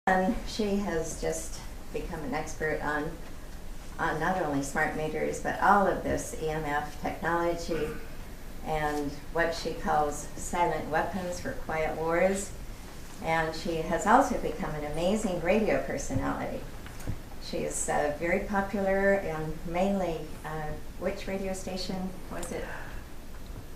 And she has just become an expert on not only smart meters, but all of this EMF technology and what she calls silent weapons for quiet wars. And she has also become an amazing radio personality. She is very popular and mainly, which radio station was it?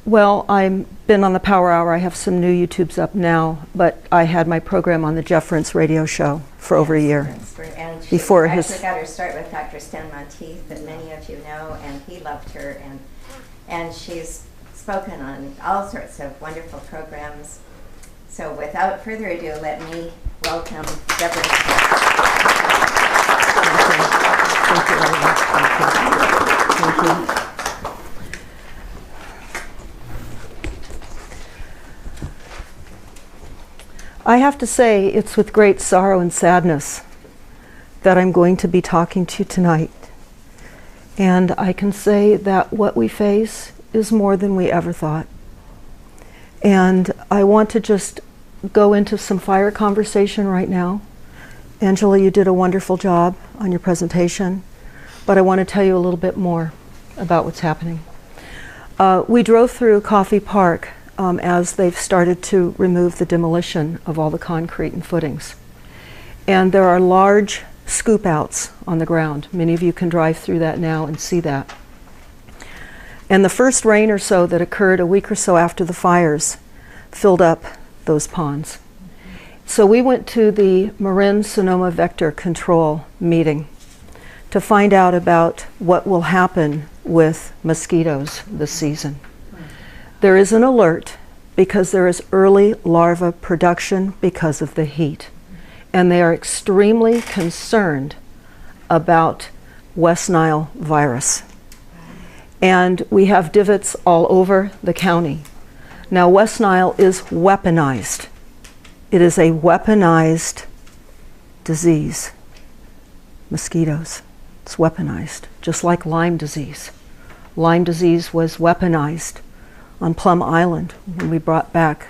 Well, I've been on the Power Hour. I have some new YouTubes up now, but I had my program on the Jeff Rintz radio show for over a year. And she before actually got her start with Dr. Stan Monteith, that many of you know, and he loved her. And she's spoken on all sorts of wonderful programs. So without further ado, let me welcome Deborah Tavares. Thank you very much. Thank you. Thank you. I have to say, it's with great sorrow and sadness that I'm going to be talking to you tonight. And I can say that what we face is more than we ever thought. And I want to just go into some fire conversation right now. Angela, you did a wonderful job on your presentation, but I want to tell you a little bit more about what's happening. We drove through Coffey Park as they've started to remove the demolition of all the concrete and footings. And there are large scoop outs on the ground. Many of you can drive through that now and see that. And the first rain or so that occurred a week or so after the fires filled up those ponds. So we went to the Marin-Sonoma Vector Control meeting to find out about what will happen with mosquitoes this season. There is an alert because there is early larva production because of the heat. And they are extremely concerned about West Nile virus. And we have divots all over the county. Now, West Nile is weaponized. It is a weaponized disease. Mosquitoes. It's weaponized, just like Lyme disease. Lyme disease was weaponized on Plum Island when we brought back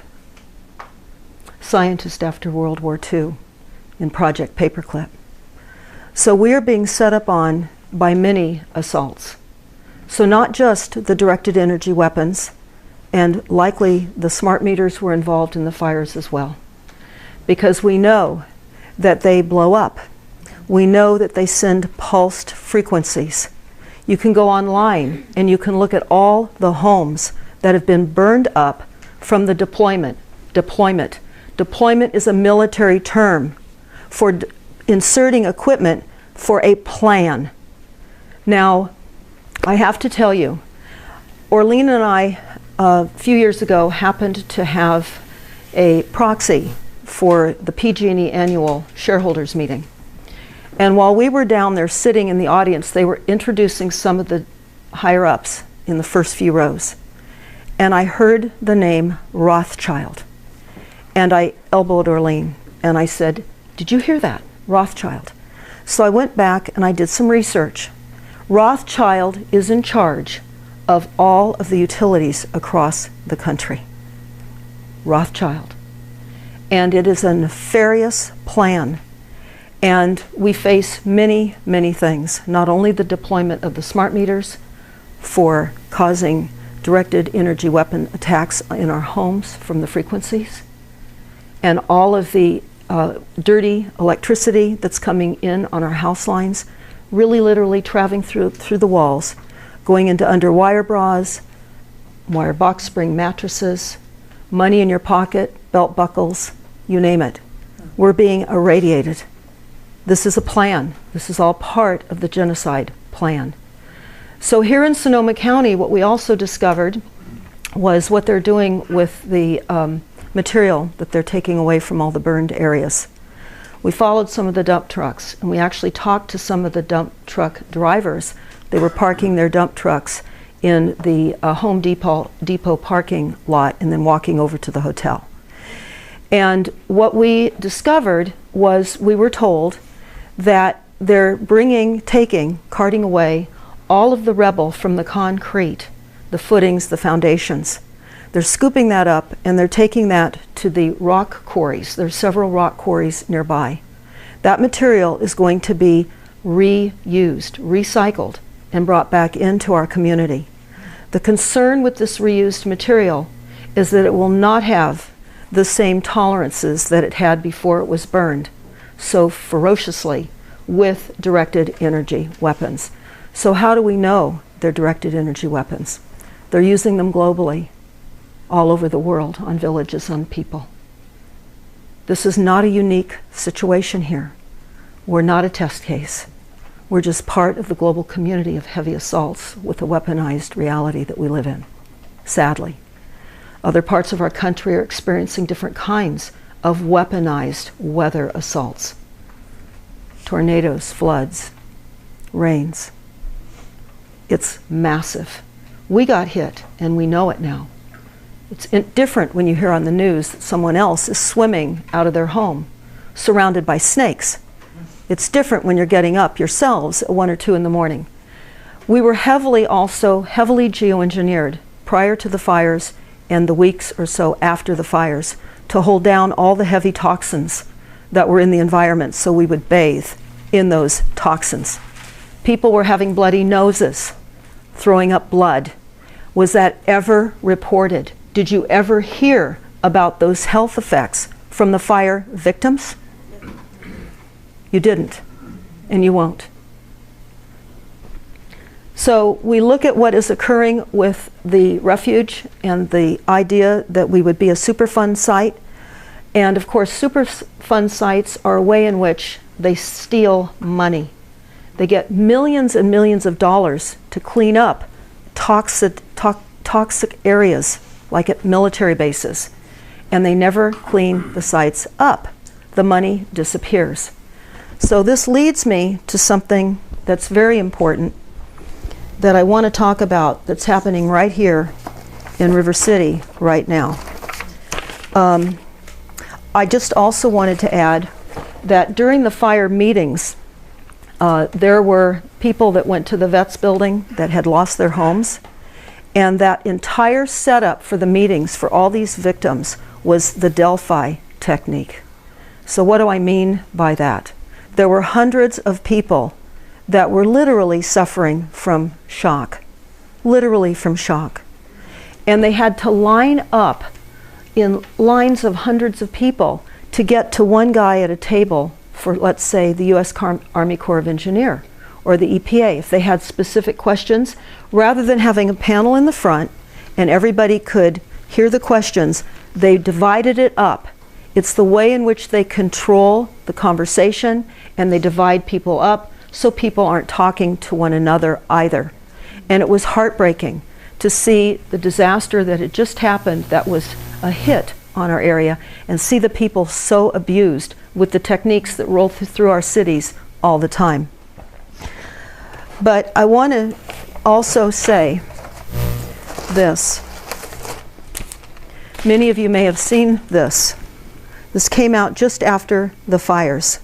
scientists after World War II in Project Paperclip. So we are being set up on by many assaults. So not just the directed energy weapons, and likely the smart meters were involved in the fires as well. Because we know that they blow up. We know that they send pulsed frequencies. You can go online and you can look at all the homes that have been burned up from the deployment. Deployment is a military term for inserting equipment for a plan. Now, I have to tell you, Orlean and I, a few years ago, happened to have a proxy for the PG&E annual shareholders meeting. And while we were down there sitting in the audience, they were introducing some of the higher-ups in the first few rows. And I heard the name Rothschild. And I elbowed Orlean and I said, "Did you hear that? Rothschild." So I went back and I did some research. Rothschild is in charge of all of the utilities across the country. Rothschild. And it is a nefarious plan. And we face many, many things. Not only the deployment of the smart meters for causing directed energy weapon attacks in our homes from the frequencies, and all of the dirty electricity that's coming in on our house lines, really literally traveling through the walls, going into under wire bras, wire box spring mattresses, money in your pocket, belt buckles, you name it. We're being irradiated. This is a plan. This is all part of the genocide plan. So here in Sonoma County, what we also discovered was what they're doing with the material that they're taking away from all the burned areas. We followed some of the dump trucks, and we actually talked to some of the dump truck drivers. They were parking their dump trucks in the Home Depot parking lot and then walking over to the hotel. And what we discovered was, we were told that they're carting away all of the rubble from the concrete, the footings, the foundations. They're scooping that up and they're taking that to the rock quarries. There's several rock quarries nearby. That material is going to be reused, recycled, and brought back into our community. The concern with this reused material is that it will not have the same tolerances that it had before it was burned so ferociously with directed energy weapons. So how do we know they're directed energy weapons? They're using them globally, all over the world, on villages, on people. This is not a unique situation here. We're not a test case. We're just part of the global community of heavy assaults with the weaponized reality that we live in, sadly. Other parts of our country are experiencing different kinds of weaponized weather assaults. Tornadoes, floods, rains. It's massive. We got hit, and we know it now. It's different when you hear on the news that someone else is swimming out of their home, surrounded by snakes. It's different when you're getting up yourselves at 1 or 2 in the morning. We were heavily geoengineered prior to the fires and the weeks or so after the fires to hold down all the heavy toxins that were in the environment so we would bathe in those toxins. People were having bloody noses, throwing up blood. Was that ever reported? Did you ever hear about those health effects from the fire victims? You didn't, and you won't. So we look at what is occurring with the refuge and the idea that we would be a Superfund site. And of course, Superfund sites are a way in which they steal money. They get millions and millions of dollars to clean up toxic areas, like at military bases. And they never clean the sites up. The money disappears. So this leads me to something that's very important that I want to talk about that's happening right here in River City right now. I just also wanted to add that during the fire meetings, there were people that went to the vets building that had lost their homes, and that entire setup for the meetings for all these victims was the Delphi technique. So what do I mean by that? There were hundreds of people that were literally suffering from shock, literally from shock. And they had to line up in lines of hundreds of people to get to one guy at a table for, let's say, the U.S. Army Corps of Engineers or the EPA. If they had specific questions, rather than having a panel in the front and everybody could hear the questions, they divided it up. It's the way in which they control the conversation, and they divide people up so people aren't talking to one another either. And it was heartbreaking to see the disaster that had just happened that was a hit on our area, and see the people so abused with the techniques that roll through our cities all the time. But I want to also say this. Many of you may have seen this. This came out just after the fires.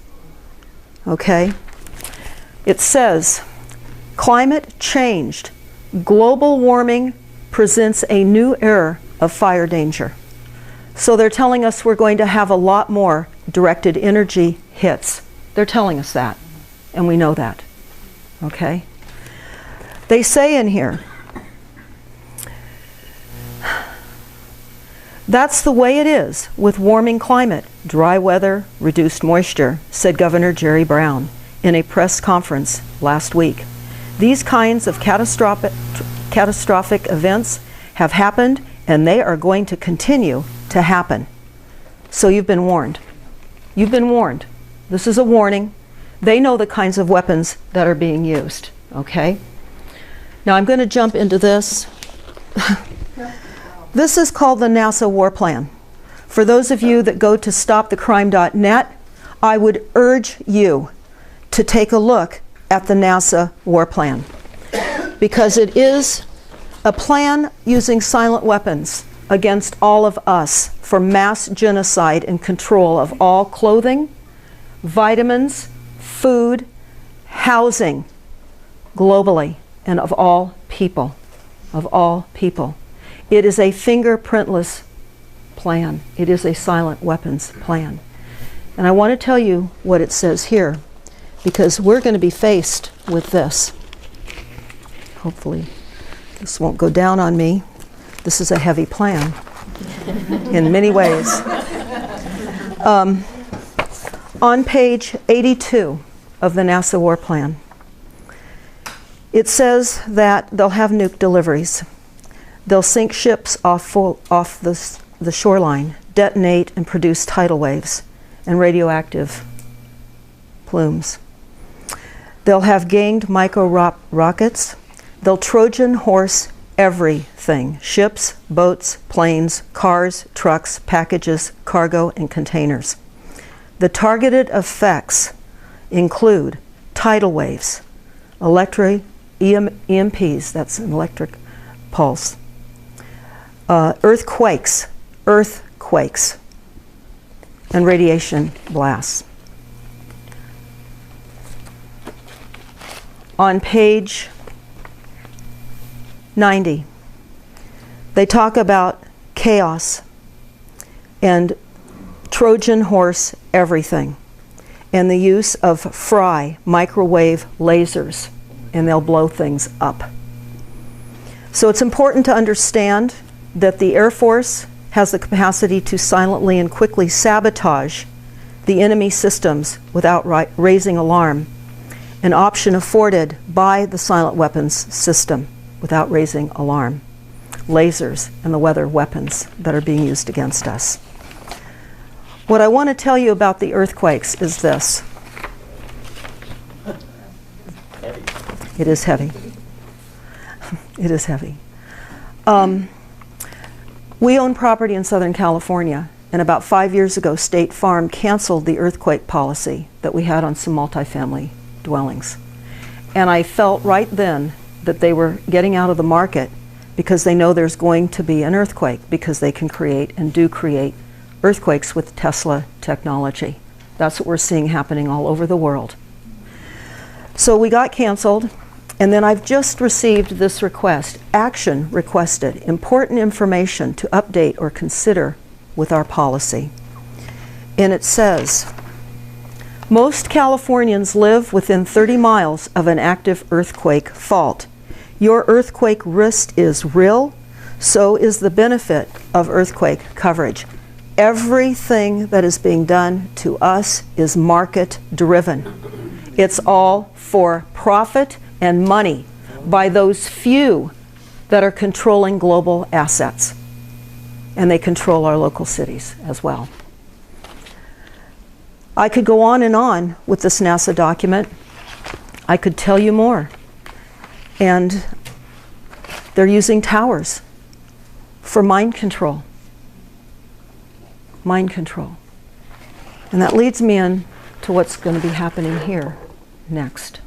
Okay? It says, climate changed. Global warming presents a new era of fire danger. So they're telling us we're going to have a lot more directed energy hits. They're telling us that, and we know that. Okay? They say in here, that's the way it is with warming climate, dry weather, reduced moisture, said Governor Jerry Brown in a press conference last week. These kinds of catastrophic events have happened, and they are going to continue to happen. So you've been warned. You've been warned. This is a warning. They know the kinds of weapons that are being used. Okay? Now I'm going to jump into this. This is called the NASA War Plan. For those of you that go to stopthecrime.net, I would urge you to take a look at the NASA War Plan, because it is a plan using silent weapons against all of us for mass genocide and control of all clothing, vitamins, food, housing, globally, and of all people. Of all people. It is a fingerprintless plan. It is a silent weapons plan. And I want to tell you what it says here, because we're going to be faced with this. Hopefully this won't go down on me. This is a heavy plan in many ways. On page 82 of the NASA War Plan, it says that they'll have nuke deliveries. They'll sink ships off the shoreline, detonate and produce tidal waves and radioactive plumes. They'll have ganged micro-rockets. They'll Trojan horse everything: ships, boats, planes, cars, trucks, packages, cargo, and containers. The targeted effects include tidal waves, EMPs, that's an electric pulse, earthquakes, and radiation blasts. On page 90, they talk about chaos and Trojan horse everything, and the use of Fry microwave lasers, and they'll blow things up. So it's important to understand that the Air Force has the capacity to silently and quickly sabotage the enemy systems without raising alarm, an option afforded by the silent weapons system without raising alarm. Lasers and the weather weapons that are being used against us. What I want to tell you about the earthquakes is this. It is heavy. It is heavy. We own property in Southern California, and about 5 years ago, State Farm canceled the earthquake policy that we had on some multifamily dwellings. And I felt right then that they were getting out of the market because they know there's going to be an earthquake, because they can create and do create earthquakes with Tesla technology. That's what we're seeing happening all over the world. So we got canceled, and then I've just received this request, action requested, important information to update or consider with our policy. And it says, most Californians live within 30 miles of an active earthquake fault. Your earthquake risk is real, so is the benefit of earthquake coverage. Everything that is being done to us is market driven. It's all for profit and money by those few that are controlling global assets. And they control our local cities as well. I could go on with this NASA document. I could tell you more. And they're using towers for mind control. Mind control. And that leads me in to what's going to be happening here next.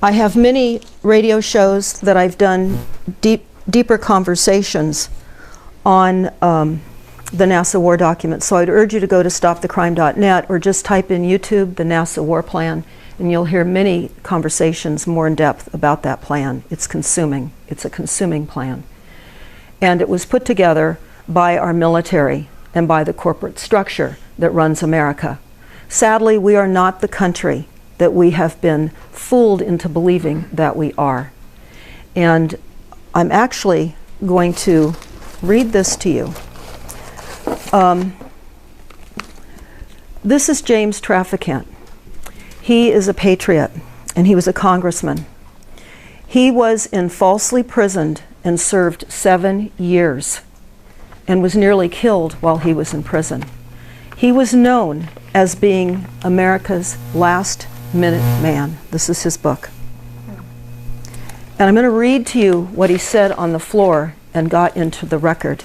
I have many radio shows that I've done deeper conversations on the NASA war document. So I'd urge you to go to stopthecrime.net or just type in YouTube, the NASA war plan, and you'll hear many conversations more in depth about that plan. It's consuming. It's a consuming plan. And it was put together by our military and by the corporate structure that runs America. Sadly, we are not the country that we have been fooled into believing that we are. And I'm actually going to read this to you. This is James Traficant. He is a patriot, and he was a congressman. He was falsely imprisoned and served 7 years and was nearly killed while he was in prison. He was known as being America's last minute man. This is his book. And I'm going to read to you what he said on the floor and got into the record.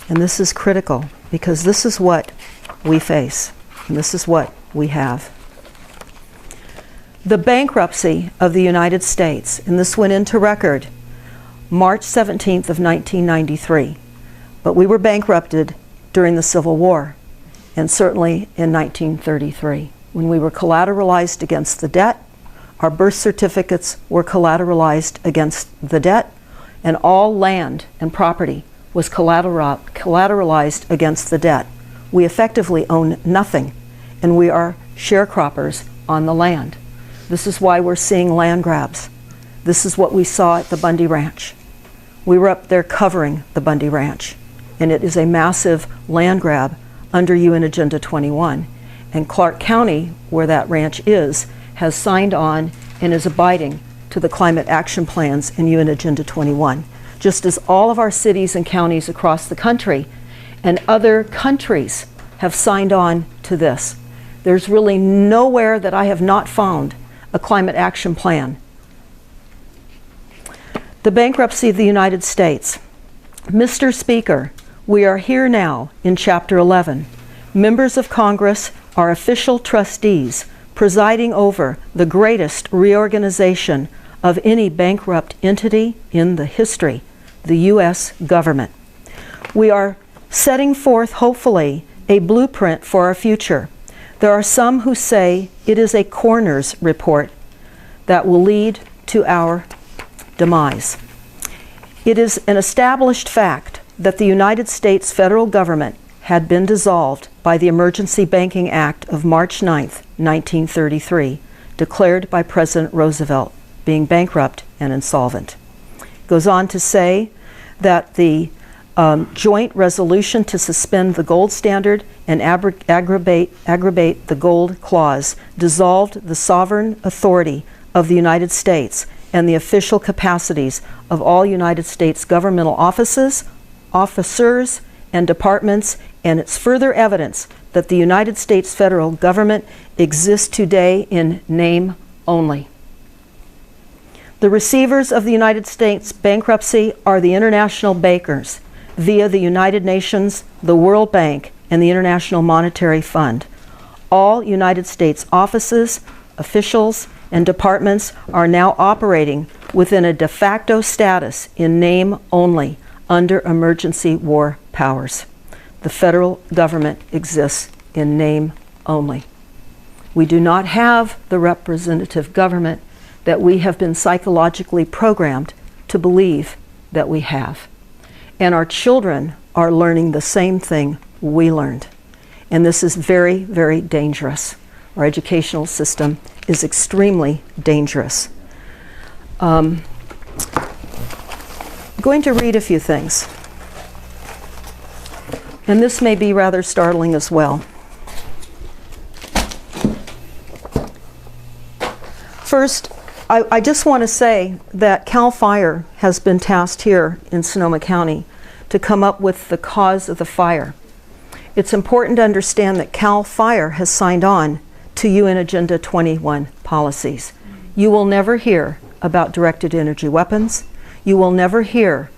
And this is critical because this is what we face, and this is what we have. The bankruptcy of the United States, and this went into record March 17th of 1993. But we were bankrupted during the Civil War, and certainly in 1933, when we were collateralized against the debt. Our birth certificates were collateralized against the debt, and all land and property was collateralized against the debt. We effectively own nothing, and we are sharecroppers on the land. This is why we're seeing land grabs. This is what we saw at the Bundy Ranch. We were up there covering the Bundy Ranch, and it is a massive land grab under UN Agenda 21. And Clark County, where that ranch is, has signed on and is abiding to the climate action plans in UN Agenda 21, just as all of our cities and counties across the country and other countries have signed on to this. There's really nowhere that I have not found a climate action plan. The bankruptcy of the United States. Mr. Speaker, we are here now in Chapter 11. Members of Congress are official trustees presiding over the greatest reorganization of any bankrupt entity in the history, the U.S. government. We are setting forth, hopefully, a blueprint for our future. There are some who say it is a coroner's report that will lead to our demise. It is an established fact that the United States federal government had been dissolved by the Emergency Banking Act of March 9, 1933, declared by President Roosevelt, being bankrupt and insolvent. It goes on to say that the joint resolution to suspend the gold standard and aggravate the gold clause dissolved the sovereign authority of the United States and the official capacities of all United States governmental officers, and departments, and it's further evidence that the United States federal government exists today in name only. The receivers of the United States bankruptcy are the international bankers via the United Nations, the World Bank, and the International Monetary Fund. All United States offices, officials, and departments are now operating within a de facto status in name only under emergency war powers. The federal government exists in name only. We do not have the representative government that we have been psychologically programmed to believe that we have. And our children are learning the same thing we learned. And this is very, very dangerous. Our educational system is extremely dangerous. I'm going to read a few things. And this may be rather startling as well. First, I just want to say that CAL FIRE has been tasked here in Sonoma County to come up with the cause of the fire. It's important to understand that CAL FIRE has signed on to UN Agenda 21 policies. You will never hear about directed energy weapons. You will never hear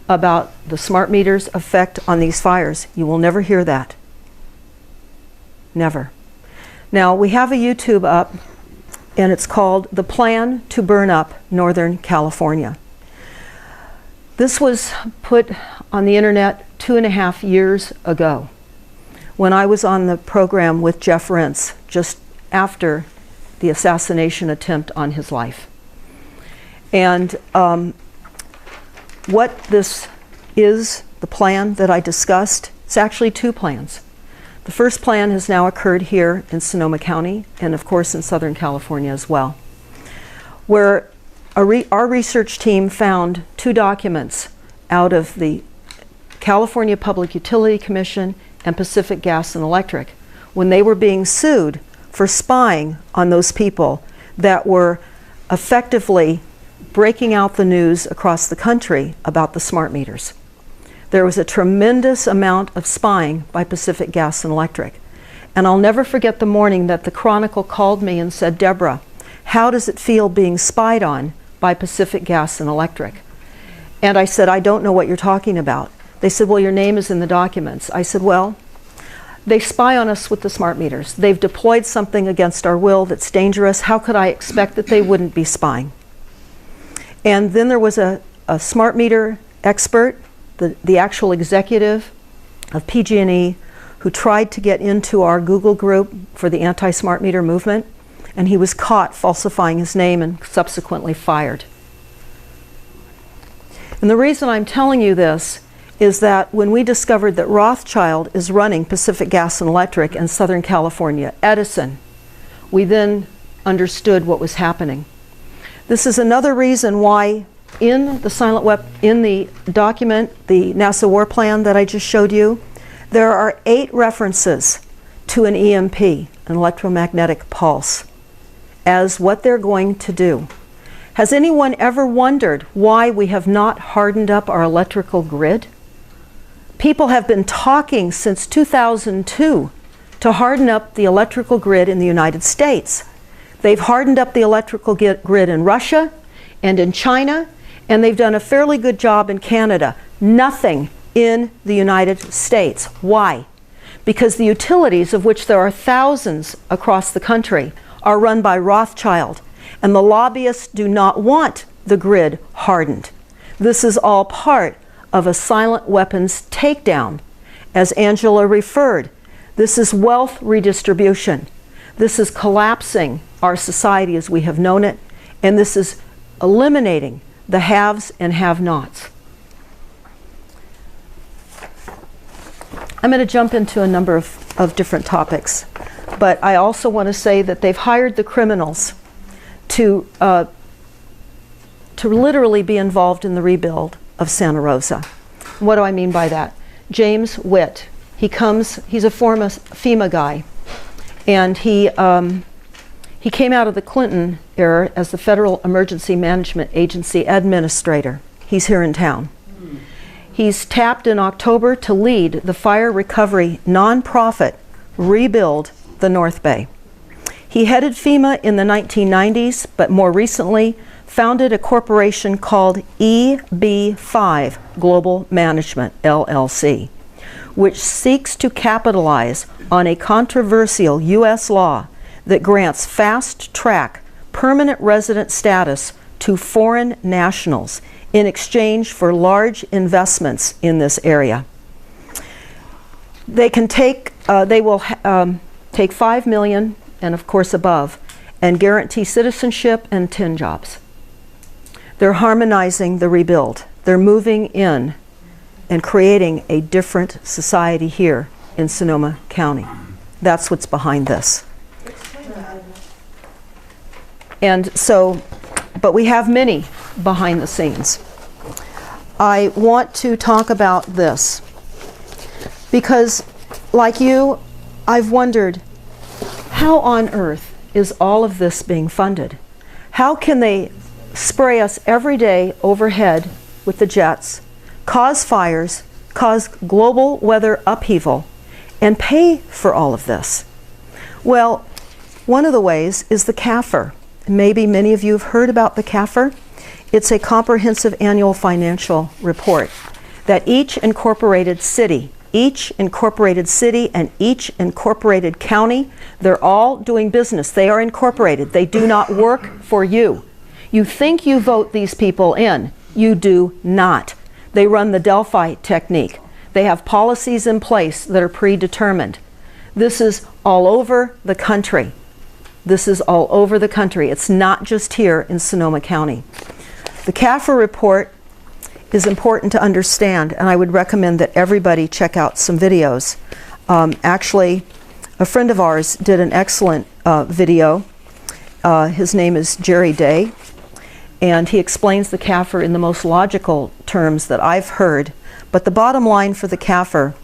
about the smart meters' effect on these fires. You will never hear that. Never. Now, we have a YouTube up, and it's called The Plan to Burn Up Northern California. This was put on the internet 2.5 years ago when I was on the program with Jeff Rentz just after the assassination attempt on his life. And what this is, the plan that I discussed, it's actually two plans. The first plan has now occurred here in Sonoma County and of course in Southern California as well, where our research team found 2 documents out of the California Public Utility Commission and Pacific Gas and Electric when they were being sued for spying on those people that were effectively breaking out the news across the country about the smart meters. There was a tremendous amount of spying by Pacific Gas and Electric. And I'll never forget the morning that the Chronicle called me and said, "Deborah, how does it feel being spied on by Pacific Gas and Electric?" And I said, "I don't know what you're talking about." They said, "Well, your name is in the documents." I said, "Well, they spy on us with the smart meters. They've deployed something against our will that's dangerous. How could I expect that they wouldn't be spying?" And then there was a smart meter expert, the actual executive of PG&E, who tried to get into our Google group for the anti-smart meter movement, and he was caught falsifying his name and subsequently fired. And the reason I'm telling you this is that when we discovered that Rothschild is running Pacific Gas and Electric in Southern California, Edison, we then understood what was happening. This is another reason why in the document, the NASA War Plan that I just showed you, there are 8 references to an EMP, an electromagnetic pulse, as what they're going to do. Has anyone ever wondered why we have not hardened up our electrical grid? People have been talking since 2002 to harden up the electrical grid in the United States. They've hardened up the electrical grid in Russia and in China, and they've done a fairly good job in Canada. Nothing in the United States. Why? Because the utilities, of which there are thousands across the country, are run by Rothschild, and the lobbyists do not want the grid hardened. This is all part of a silent weapons takedown. As Angela referred, this is wealth redistribution. This is collapsing our society as we have known it, and this is eliminating the haves and have-nots. I'm going to jump into a number of different topics, but I also want to say that they've hired the criminals to literally be involved in the rebuild of Santa Rosa. What do I mean by that? James Witt, he's a former FEMA guy, and he came out of the Clinton era as the Federal Emergency Management Agency administrator. He's here in town. He's tapped in October to lead the fire recovery nonprofit Rebuild the North Bay. He headed FEMA in the 1990s, but more recently founded a corporation called EB5 Global Management, LLC, which seeks to capitalize on a controversial U.S. law that grants fast-track permanent resident status to foreign nationals in exchange for large investments in this area. They will take $5 million and of course above and guarantee citizenship and 10 jobs. They're harmonizing the rebuild. They're moving in and creating a different society here in Sonoma County. That's what's behind this. And so, but we have many behind the scenes. I want to talk about this because, like you, I've wondered, how on earth is all of this being funded? How can they spray us every day overhead with the jets, cause fires, cause global weather upheaval, and pay for all of this? Well, one of the ways is the CAFR. Maybe many of you have heard about the CAFR. It's a comprehensive annual financial report that each incorporated city and each incorporated county, they're all doing business. They are incorporated. They do not work for you. You think you vote these people in. You do not. They run the Delphi technique. They have policies in place that are predetermined. This is all over the country. This is all over the country. It's not just here in Sonoma County. The CAFR report is important to understand, and I would recommend that everybody check out some videos. Actually, a friend of ours did an excellent video. His name is Jerry Day, and he explains the CAFR in the most logical terms that I've heard. But the bottom line for the CAFR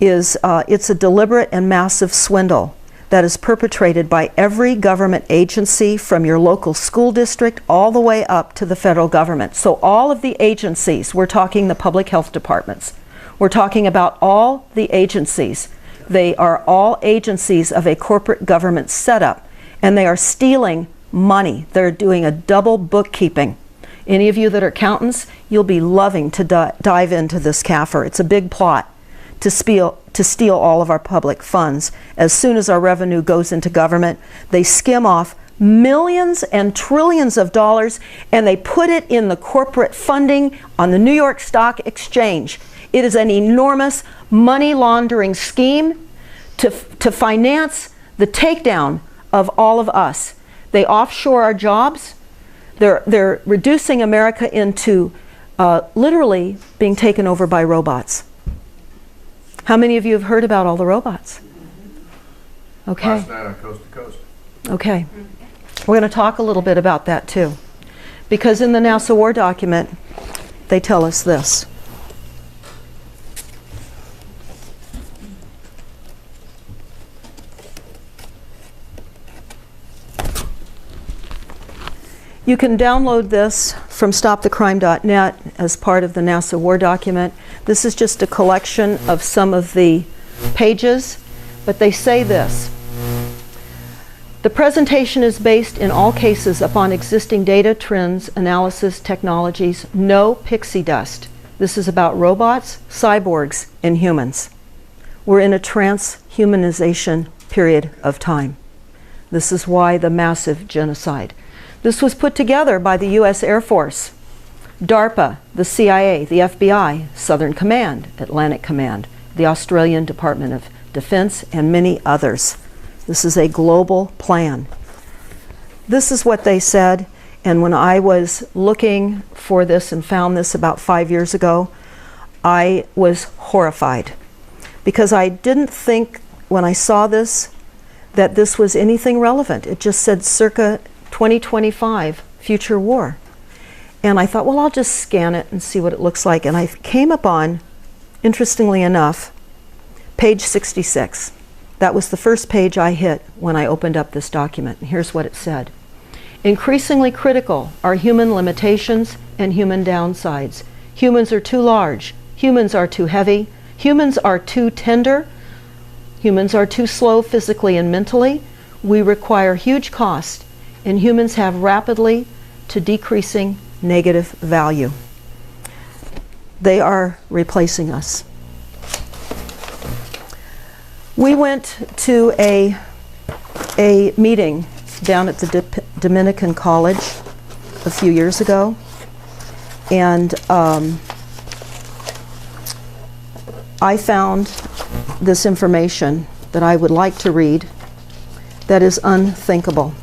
is it's a deliberate and massive swindle that is perpetrated by every government agency from your local school district all the way up to the federal government. So all of the agencies, we're talking the public health departments, we're talking about all the agencies. They are all agencies of a corporate government setup, and they are stealing money. They're doing a double bookkeeping. Any of you that are accountants, you'll be loving to dive into this CAFR. It's a big plot to steal all of our public funds. As soon as our revenue goes into government, they skim off millions and trillions of dollars, and they put it in the corporate funding on the New York Stock Exchange. It is an enormous money laundering scheme to finance the takedown of all of us. They offshore our jobs. They're reducing America into literally being taken over by robots. How many of you have heard about all the robots? Okay. Last night on Coast to Coast. Okay. We're going to talk a little bit about that too. Because in the NASA War document, they tell us this. You can download this from stopthecrime.net as part of the NASA War document. This is just a collection of some of the pages, but they say this. The presentation is based in all cases upon existing data, trends, analysis, technologies, no pixie dust. This is about robots, cyborgs, and humans. We're in a transhumanization period of time. This is why the massive genocide. This was put together by the U.S. Air Force, DARPA, the CIA, the FBI, Southern Command, Atlantic Command, the Australian Department of Defense, and many others. This is a global plan. This is what they said, and when I was looking for this and found this about 5 years ago, I was horrified because I didn't think when I saw this that this was anything relevant. It just said circa 2025 future war. And I thought, well, I'll just scan it and see what it looks like. And I came upon, interestingly enough, page 66. That was the first page I hit when I opened up this document. And here's what it said. Increasingly critical are human limitations and human downsides. Humans are too large. Humans are too heavy. Humans are too tender. Humans are too slow physically and mentally. We require huge cost, and humans have rapidly to decreasing negative value. They are replacing us. We went to a meeting down at the Dominican College a few years ago, and I found this information that I would like to read that is unthinkable.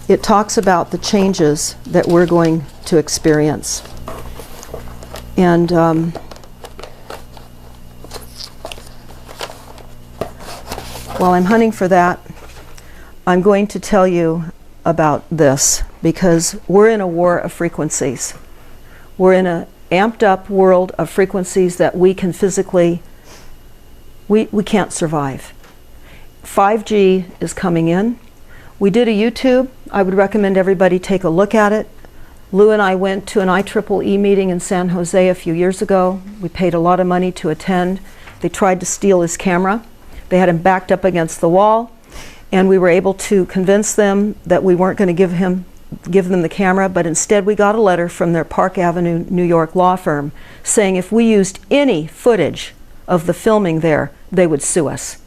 It talks about the changes that we're going to experience. And while I'm hunting for that, I'm going to tell you about this because we're in a war of frequencies. We're in an amped up world of frequencies that we can physically, we can't survive. 5G is coming in. We did a YouTube. I would recommend everybody take a look at it. Lou and I went to an IEEE meeting in San Jose a few years ago. We paid a lot of money to attend. They tried to steal his camera. They had him backed up against the wall, and we were able to convince them that we weren't going to give them the camera, but instead we got a letter from their Park Avenue, New York law firm saying if we used any footage of the filming there, they would sue us.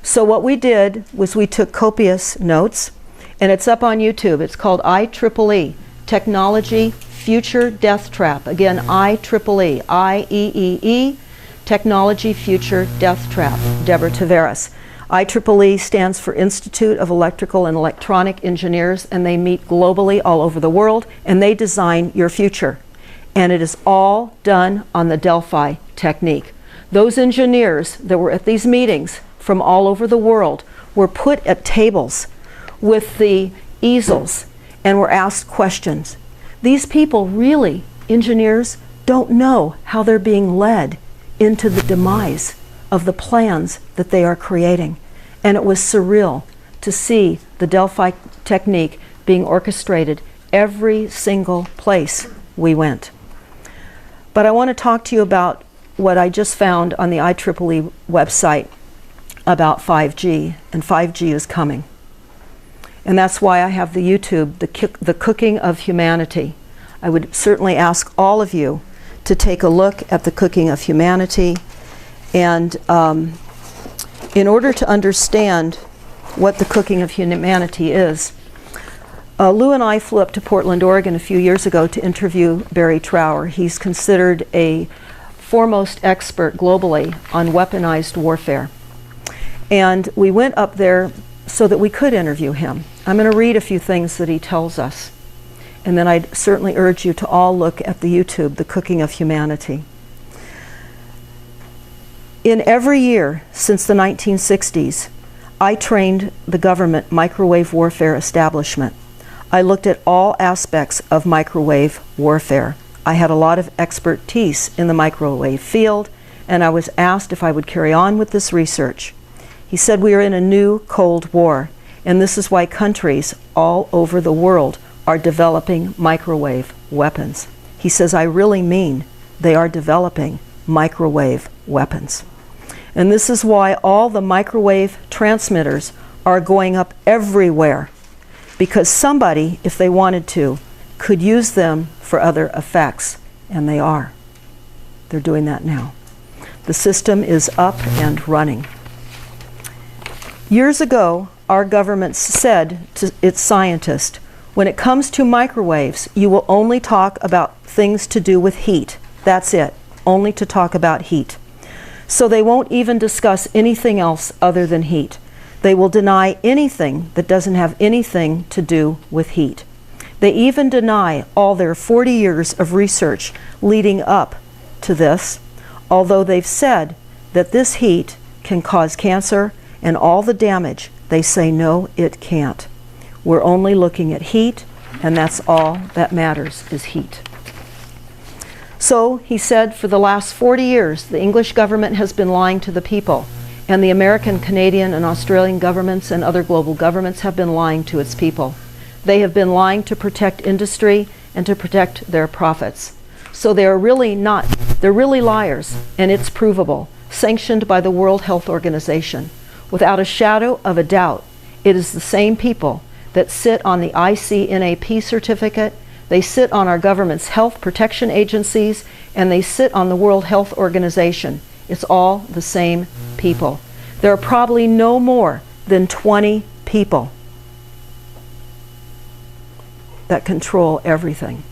So what we did was we took copious notes, and it's up on YouTube. It's called IEEE, Technology Future Death Trap. Again, IEEE, I-E-E-E, Technology Future Death Trap, Deborah Tavares. IEEE stands for Institute of Electrical and Electronic Engineers, and they meet globally all over the world, and they design your future. And it is all done on the Delphi technique. Those engineers that were at these meetings from all over the world were put at tables with the easels and were asked questions. These people really, engineers, don't know how they're being led into the demise of the plans that they are creating. And it was surreal to see the Delphi technique being orchestrated every single place we went. But I want to talk to you about what I just found on the IEEE website about 5G, and 5G is coming. And that's why I have the YouTube, the Cooking of Humanity. I would certainly ask all of you to take a look at the Cooking of Humanity. And in order to understand what the Cooking of Humanity is, Lou and I flew up to Portland, Oregon a few years ago to interview Barry Trower. He's considered a foremost expert globally on weaponized warfare. And we went up there so that we could interview him. I'm going to read a few things that he tells us. And then I'd certainly urge you to all look at the YouTube, The Cooking of Humanity. In every year since the 1960s, I trained the government microwave warfare establishment. I looked at all aspects of microwave warfare. I had a lot of expertise in the microwave field, and I was asked if I would carry on with this research. He said we are in a new Cold War, and this is why countries all over the world are developing microwave weapons. He says, I really mean they are developing microwave weapons. And this is why all the microwave transmitters are going up everywhere, because somebody, if they wanted to, could use them for other effects, and they are. They're doing that now. The system is up and running. Years ago, our government said to its scientists, when it comes to microwaves, you will only talk about things to do with heat. That's it, only to talk about heat. So they won't even discuss anything else other than heat. They will deny anything that doesn't have anything to do with heat. They even deny all their 40 years of research leading up to this, although they've said that this heat can cause cancer and all the damage. They say no, it can't. We're only looking at heat, and that's all that matters is heat. So, he said, for the last 40 years, the English government has been lying to the people, and the American, Canadian, and Australian governments and other global governments have been lying to its people. They have been lying to protect industry and to protect their profits. So they're really liars, and it's provable, sanctioned by the World Health Organization. Without a shadow of a doubt, it is the same people that sit on the ICNAP certificate, they sit on our government's health protection agencies, and they sit on the World Health Organization. It's all the same people. There are probably no more than 20 people that control everything.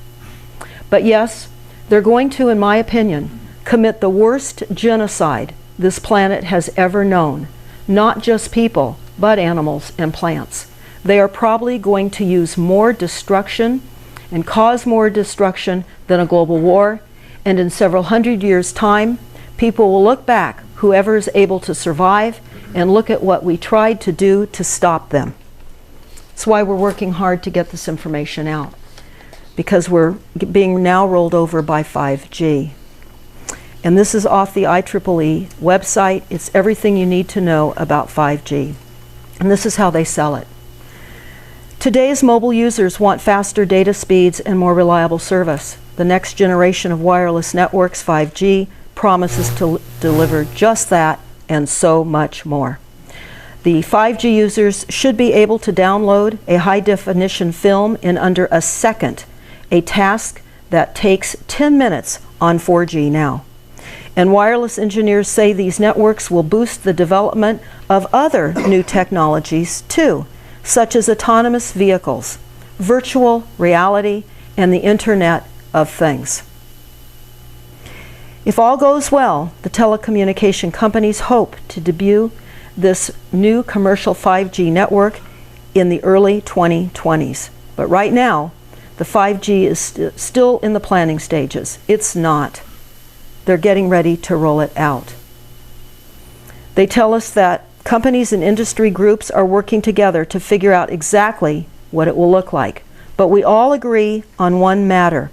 But yes, they're going to, in my opinion, commit the worst genocide this planet has ever known. Not just people, but animals and plants. They are probably going to use more destruction and cause more destruction than a global war. And in several hundred years' time, people will look back, whoever is able to survive, and look at what we tried to do to stop them. That's why we're working hard to get this information out, because we're being now rolled over by 5G. And this is off the IEEE website. It's everything you need to know about 5G. And this is how they sell it. Today's mobile users want faster data speeds and more reliable service. The next generation of wireless networks, 5G, promises to deliver just that and so much more. The 5G users should be able to download a high-definition film in under a second, a task that takes 10 minutes on 4G now. And wireless engineers say these networks will boost the development of other new technologies too, such as autonomous vehicles, virtual reality, and the Internet of Things. If all goes well, the telecommunication companies hope to debut this new commercial 5G network in the early 2020s. But right now, the 5G is still in the planning stages. It's not. They're getting ready to roll it out. They tell us that companies and industry groups are working together to figure out exactly what it will look like. But we all agree on one matter.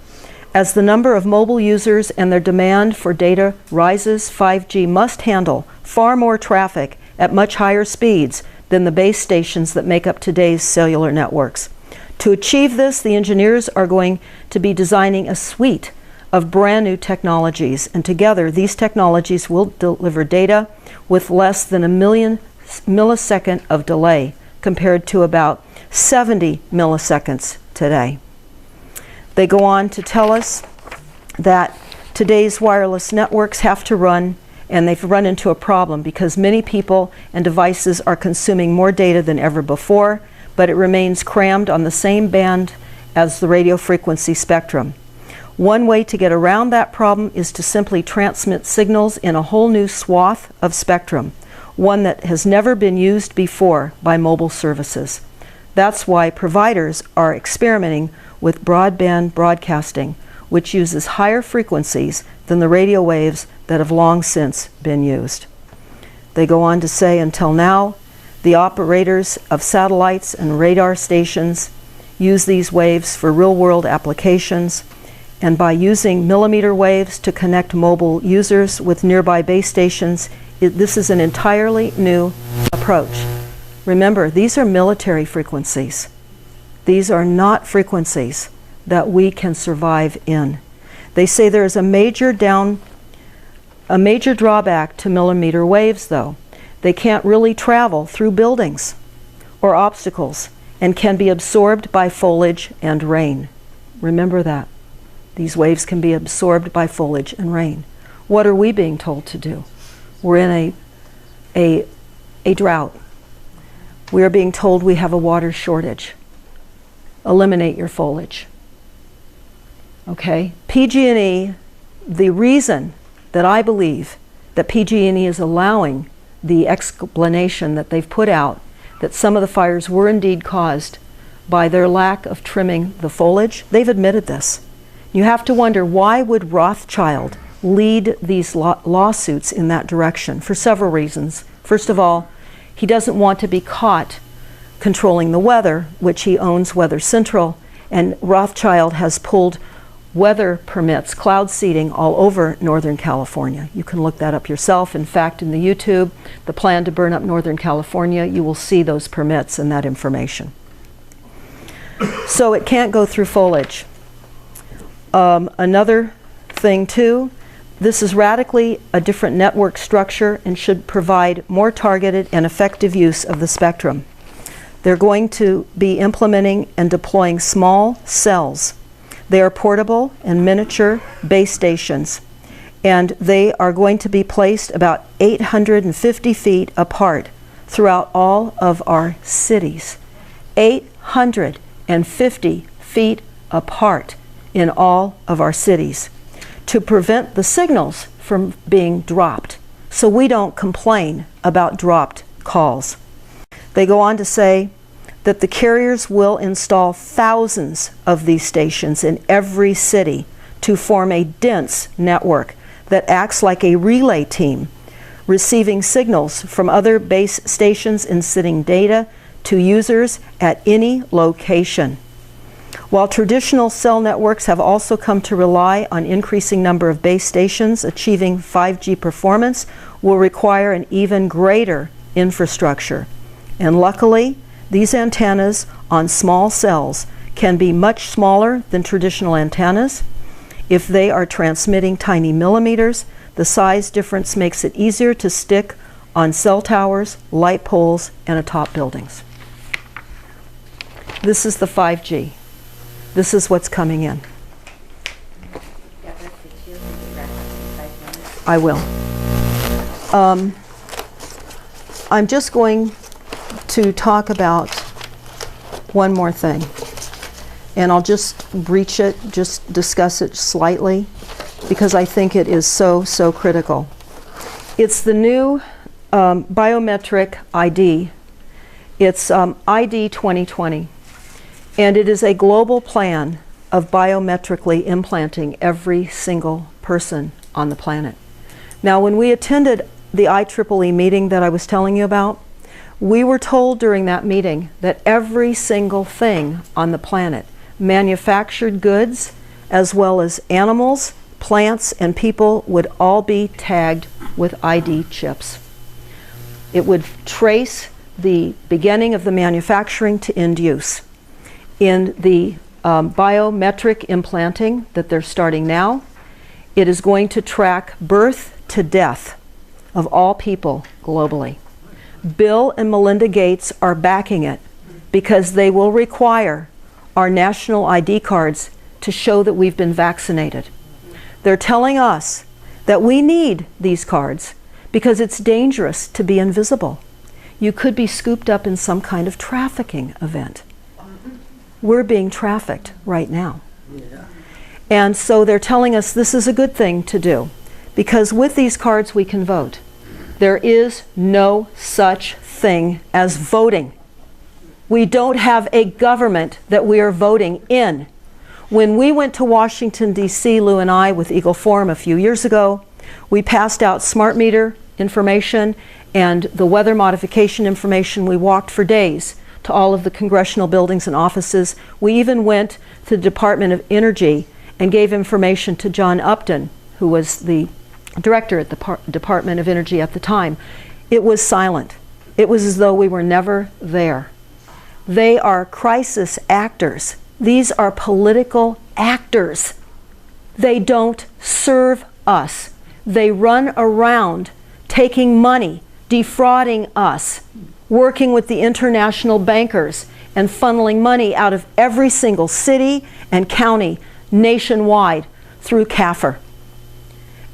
As the number of mobile users and their demand for data rises, 5G must handle far more traffic at much higher speeds than the base stations that make up today's cellular networks. To achieve this, the engineers are going to be designing a suite of brand new technologies, and together these technologies will deliver data with less than a millisecond of delay, compared to about 70 milliseconds today. They go on to tell us that today's wireless networks have to run, and they've run into a problem because many people and devices are consuming more data than ever before, but it remains crammed on the same band as the radio frequency spectrum. One way to get around that problem is to simply transmit signals in a whole new swath of spectrum, one that has never been used before by mobile services. That's why providers are experimenting with broadband broadcasting, which uses higher frequencies than the radio waves that have long since been used. They go on to say, until now, the operators of satellites and radar stations use these waves for real-world applications, and by using millimeter waves to connect mobile users with nearby base stations, this is an entirely new approach. Remember, these are military frequencies. These are not frequencies that we can survive in. They say there is a major drawback to millimeter waves, though. They can't really travel through buildings or obstacles and can be absorbed by foliage and rain. Remember that. These waves can be absorbed by foliage and rain. What are we being told to do? We're in a drought. We are being told we have a water shortage. Eliminate your foliage. Okay? PG&E, the reason that I believe that PG&E is allowing the explanation that they've put out that some of the fires were indeed caused by their lack of trimming the foliage, they've admitted this. You have to wonder, why would Rothschild lead these lawsuits in that direction? For several reasons. First of all, he doesn't want to be caught controlling the weather, which he owns Weather Central, and Rothschild has pulled weather permits, cloud seeding, all over Northern California. You can look that up yourself. In fact, in the YouTube, the plan to burn up Northern California, you will see those permits and that information. So it can't go through foliage. Another thing too, this is radically a different network structure and should provide more targeted and effective use of the spectrum. They're going to be implementing and deploying small cells. They are portable and miniature base stations, and they are going to be placed about 850 feet apart throughout all of our cities. 850 feet apart in all of our cities to prevent the signals from being dropped, so we don't complain about dropped calls. They go on to say that the carriers will install thousands of these stations in every city to form a dense network that acts like a relay team, receiving signals from other base stations and sending data to users at any location. While traditional cell networks have also come to rely on increasing number of base stations, achieving 5G performance will require an even greater infrastructure. And luckily, these antennas on small cells can be much smaller than traditional antennas. If they are transmitting tiny millimeters, the size difference makes it easier to stick on cell towers, light poles, and atop buildings. This is the 5G. This is what's coming in. I will. I'm just going to talk about one more thing, and I'll just breach it, just discuss it slightly, because I think it is so critical. It's the new biometric ID. It's ID 2020. And it is a global plan of biometrically implanting every single person on the planet. Now, when we attended the IEEE meeting that I was telling you about, we were told during that meeting that every single thing on the planet, manufactured goods, as well as animals, plants, and people, would all be tagged with ID chips. It would trace the beginning of the manufacturing to end use. In the biometric implanting that they're starting now, it is going to track birth to death of all people globally. Bill and Melinda Gates are backing it because they will require our national ID cards to show that we've been vaccinated. They're telling us that we need these cards because it's dangerous to be invisible. You could be scooped up in some kind of trafficking event. We're being trafficked right now. Yeah. And so they're telling us this is a good thing to do, because with these cards we can vote. There is no such thing as voting. We don't have a government that we are voting in. When we went to Washington, D.C., Lou and I, with Eagle Forum a few years ago, we passed out smart meter information and the weather modification information. We walked for days to all of the congressional buildings and offices. We even went to the Department of Energy and gave information to John Upton, who was the director at the Department of Energy at the time. It was silent. It was as though we were never there. They are crisis actors. These are political actors. They don't serve us. They run around taking money, defrauding us, working with the international bankers and funneling money out of every single city and county nationwide through CAFR.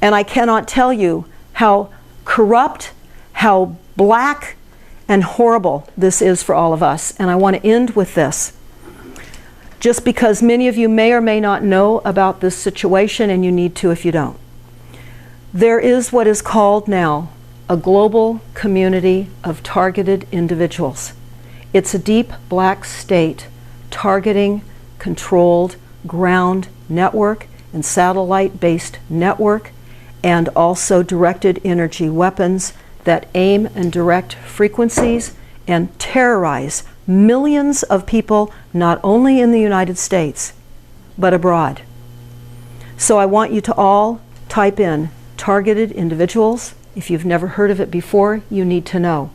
And I cannot tell you how corrupt, how black and horrible this is for all of us. And I want to end with this. Just because many of you may or may not know about this situation, and you need to if you don't. There is what is called now a global community of targeted individuals. It's a deep black state targeting controlled ground network and satellite-based network, and also directed energy weapons that aim and direct frequencies and terrorize millions of people, not only in the United States, but abroad. So I want you to all type in targeted individuals. If you've never heard of it before, you need to know.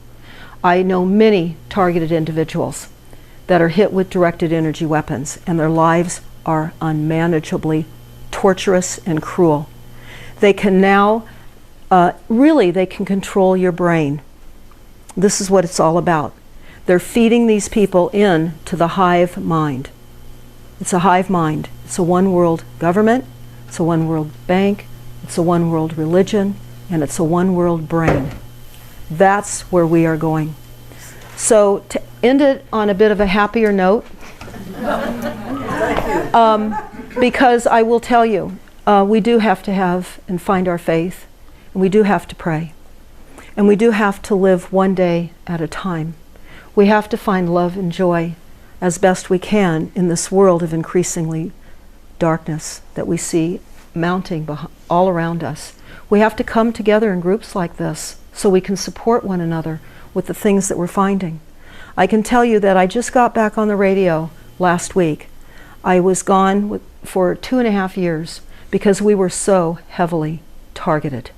I know many targeted individuals that are hit with directed energy weapons, and their lives are unmanageably torturous and cruel. They can now, really, they can control your brain. This is what it's all about. They're feeding these people in to the hive mind. It's a hive mind. It's a one world government. It's a one world bank. It's a one world religion. And it's a one world brain. That's where we are going. So to end it on a bit of a happier note, because I will tell you, we do have to have and find our faith, and we do have to pray, and we do have to live one day at a time. We have to find love and joy as best we can in this world of increasingly darkness that we see mounting all around us. We have to come together in groups like this so we can support one another with the things that we're finding. I can tell you that I just got back on the radio last week. I was gone for 2.5 years because we were so heavily targeted.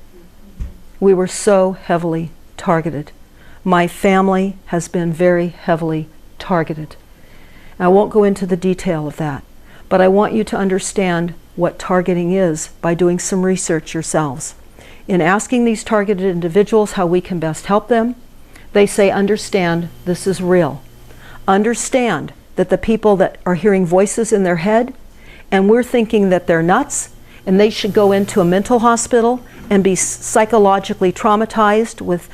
We were so heavily targeted. My family has been very heavily targeted. I won't go into the detail of that, but I want you to understand what targeting is by doing some research yourselves. In asking these targeted individuals how we can best help them, they say, understand this is real. Understand that the people that are hearing voices in their head, and we're thinking that they're nuts, and they should go into a mental hospital and be psychologically traumatized with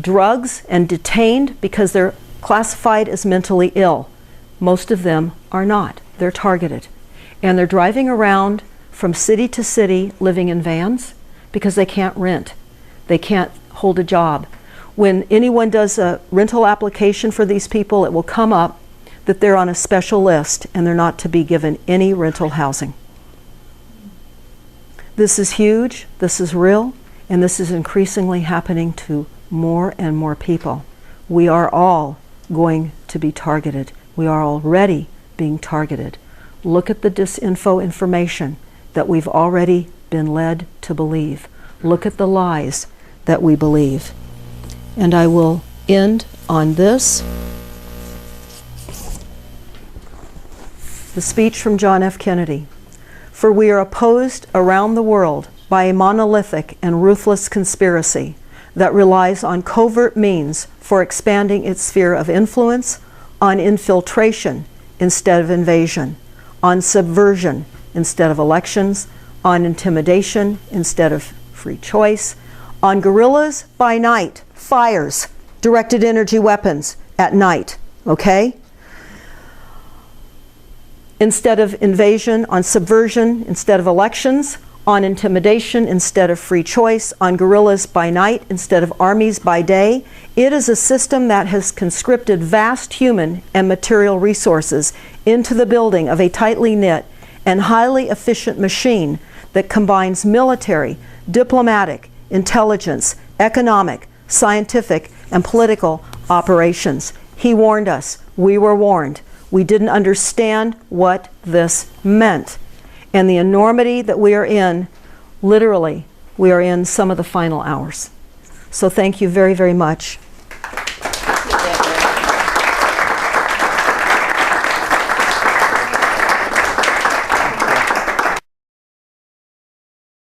drugs and detained because they're classified as mentally ill. Most of them are not. They're targeted. And they're driving around from city to city living in vans because they can't rent. They can't hold a job. When anyone does a rental application for these people, it will come up that they're on a special list and they're not to be given any rental housing. This is huge, this is real, and this is increasingly happening to more and more people. We are all going to be targeted. We are already being targeted. Look at the disinfo information that we've already been led to believe. Look at the lies that we believe. And I will end on this. The speech from John F. Kennedy. For we are opposed around the world by a monolithic and ruthless conspiracy that relies on covert means for expanding its sphere of influence, on infiltration instead of invasion, on subversion instead of elections, on intimidation instead of free choice, on guerrillas by night, fires, directed energy weapons at night, okay? Instead of invasion, on subversion instead of elections, on intimidation instead of free choice, on guerrillas by night instead of armies by day. It is a system that has conscripted vast human and material resources into the building of a tightly knit and highly efficient machine that combines military, diplomatic, intelligence, economic, scientific, and political operations. He warned us. We were warned. We didn't understand what this meant. And the enormity that we are in, literally, we are in some of the final hours. So thank you very, very much.